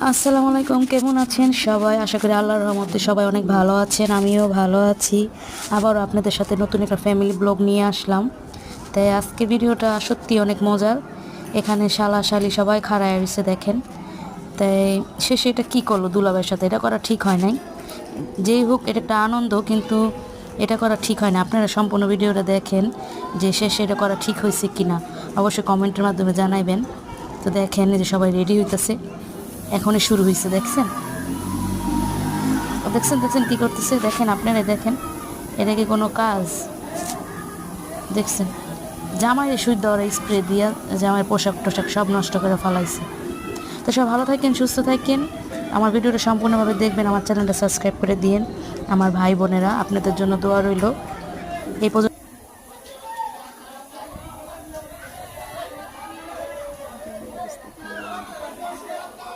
আসসালামু আলাইকুম, কেমন আছেন সবাই? আশা করি আল্লাহর রহমতে সবাই অনেক ভালো আছেন, আমিও ভালো আছি। আবারও আপনাদের সাথে নতুন একটা ফ্যামিলি ব্লগ নিয়ে আসলাম। তাই আজকে ভিডিওটা সত্যি অনেক মজার। এখানে শালা শালি সবাই খাড়ায় রয়েছে দেখেন। তাই শেষে এটা কী করলো দুলাভাইয়ের সাথে? এটা করা ঠিক হয় নাই। যেই হোক, এটা একটা আনন্দ, কিন্তু এটা করা ঠিক হয় না। আপনারা সম্পূর্ণ ভিডিওটা দেখেন যে শেষে এটা করা ঠিক হয়েছে কি না, অবশ্যই কমেন্টের মাধ্যমে জানাইবেন। তো দেখেন যে সবাই রেডি হইতেছে, এখনই শুরু হয়েছে। দেখছেন দেখছেন দেখছেন কী করতেছে? দেখেন, আপনারাই দেখেন। এটা কি কোনো কাজ? দেখছেন জামাইয়ের সুই দেওয়ার স্প্রে দিয়া জামাইয়ের পোশাক টোশাক সব নষ্ট করে ফেলাইছে। তো সব ভালো থাকেন, সুস্থ থাকেন। আমার ভিডিওটা সম্পূর্ণভাবে দেখবেন, আমার চ্যানেলটা সাবস্ক্রাইব করে দিয়েন। আমার ভাই বোনেরা, আপনাদের জন্য দোয়া রইল। এই পর্যন্ত।